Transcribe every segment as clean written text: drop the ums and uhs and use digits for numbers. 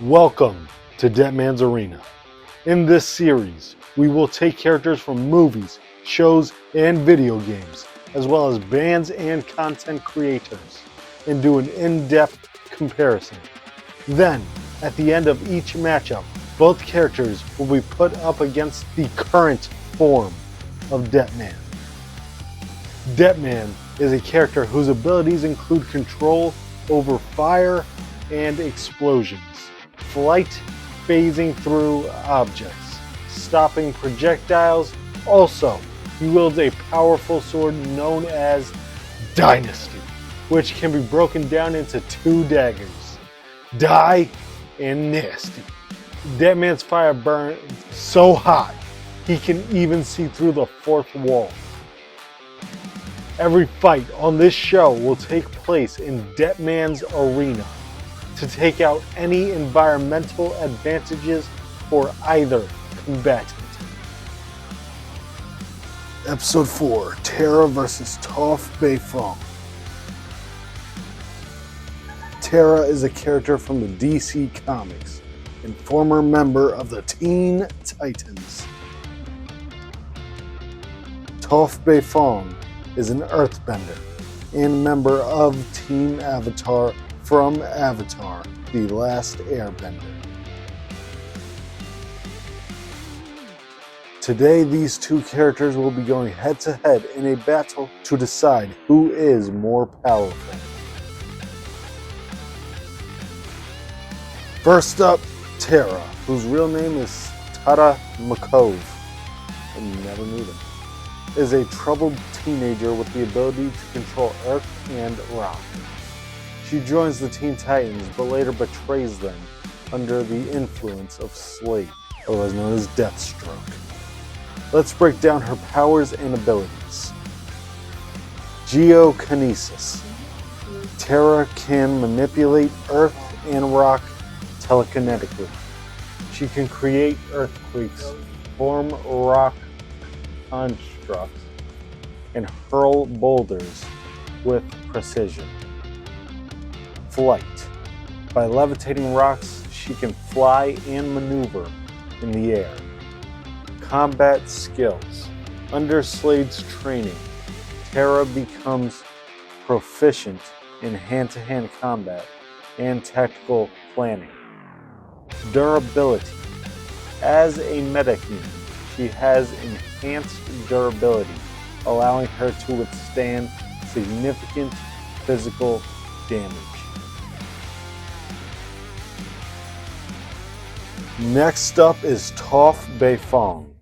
Welcome to DETMAN's Arena. In this series, we will take characters from movies, shows, and video games, as well as bands and content creators, and do an in-depth comparison. Then, at the end of each matchup, both characters will be put up against the current form of DETMAN. DETMAN is a character whose abilities include control over fire and explosions, flight, phasing through objects, stopping projectiles. Also, he wields a powerful sword known as Dynasty, which can be broken down into two daggers, Die and Nasty. DETMAN's fire burns so hot, he can even see through the fourth wall. Every fight on this show will take place in DETMAN's Arena to take out any environmental advantages for either combatant. Episode 4, Terra vs. Toph Beifong. Terra is a character from the DC Comics and former member of the Teen Titans. Toph Beifong is an earthbender and member of Team Avatar from Avatar: The Last Airbender. Today, these two characters will be going head-to-head in a battle to decide who is more powerful. First up, Terra, whose real name is Tara Makov. I never knew that. Is a troubled teenager with the ability to control earth and rock. She joins the Teen Titans, but later betrays them under the influence of Slade, otherwise known as Deathstroke. Let's break down her powers and abilities. Geokinesis. Terra can manipulate earth and rock telekinetically. She can create earthquakes, form rock constructs, and hurl boulders with precision. Flight. By levitating rocks, she can fly and maneuver in the air. Combat skills. Under Slade's training, Terra becomes proficient in hand-to-hand combat and tactical planning. Durability. As a metahuman, she has enhanced durability, allowing her to withstand significant physical damage. Next up is Toph Beifong.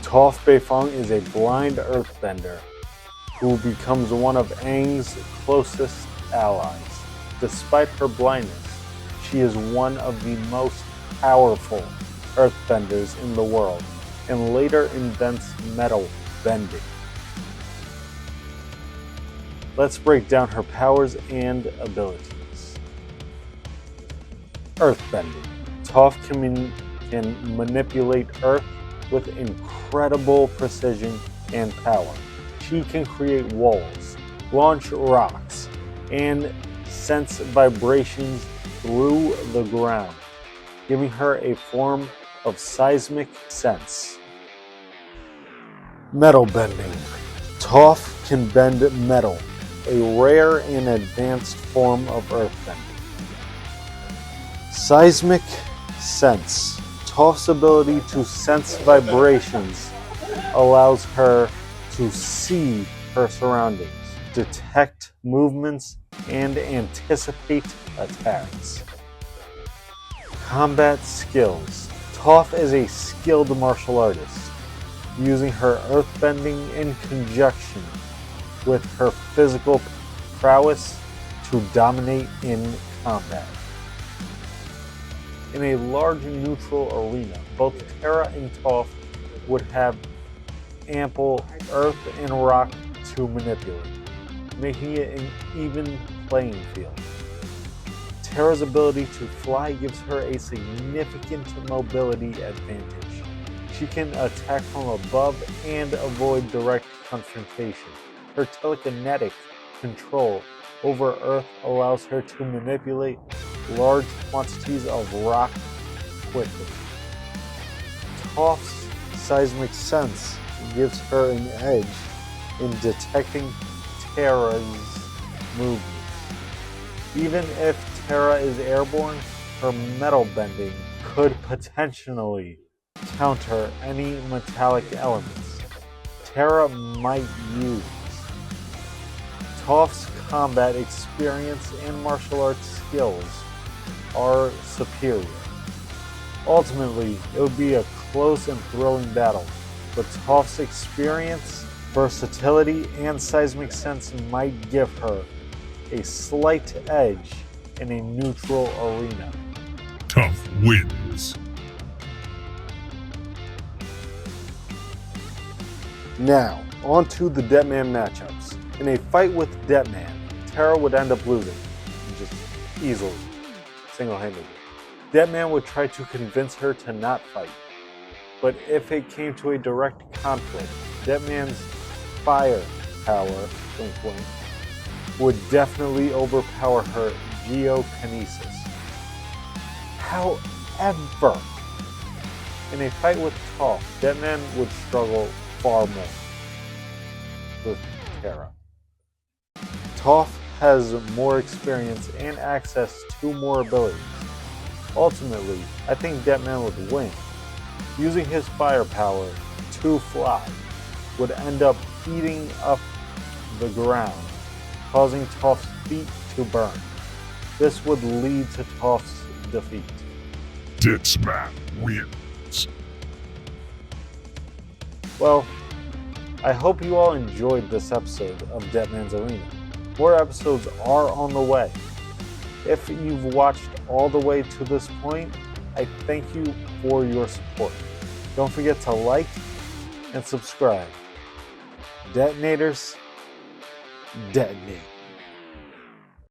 Toph Beifong is a blind earthbender who becomes one of Aang's closest allies. Despite her blindness, she is one of the most powerful earthbenders in the world, and later invents metal bending. Let's break down her powers and abilities. Earthbending. Toph can manipulate earth with incredible precision and power. She can create walls, launch rocks, and sense vibrations through the ground, giving her a form of seismic sense. Metal bending. Toph can bend metal, a rare and advanced form of earthbending. Seismic sense. Toph's ability to sense vibrations allows her to see her surroundings, detect movements, and anticipate attacks. Combat skills. Toph is a skilled martial artist, using her earthbending in conjunction with her physical prowess to dominate in combat. In a large neutral arena, both Terra and Toph would have ample earth and rock to manipulate, making it an even playing field. Terra's ability to fly gives her a significant mobility advantage. She can attack from above and avoid direct confrontation. Her telekinetic control over Earth allows her to manipulate large quantities of rock quickly. Toph's seismic sense gives her an edge in detecting Terra's movements. Even if Terra is airborne, her metal bending could potentially counter any metallic elements Terra might use. Toph's combat experience and martial arts skills are superior. Ultimately, it would be a close and thrilling battle, but Toph's experience, versatility, and seismic sense might give her a slight edge in a neutral arena. Toph wins. Now, on to the DETMAN matchups. In a fight with DETMAN, Terra would end up losing, just easily, single-handedly. DETMAN would try to convince her to not fight, but if it came to a direct conflict, DETMAN's firepower, would definitely overpower her geokinesis. However, in a fight with Toph, DETMAN would struggle far more with Terra. Toph has more experience and access to more abilities. Ultimately, I think DETMAN would win. Using his firepower to fly would end up heating up the ground, causing Toph's feet to burn. This would lead to Toph's defeat. DETMAN wins. Well, I hope you all enjoyed this episode of DETMAN's Arena. More episodes are on the way. If you've watched all the way to this point, I thank you for your support. Don't forget to like and subscribe. Detonators, detonate.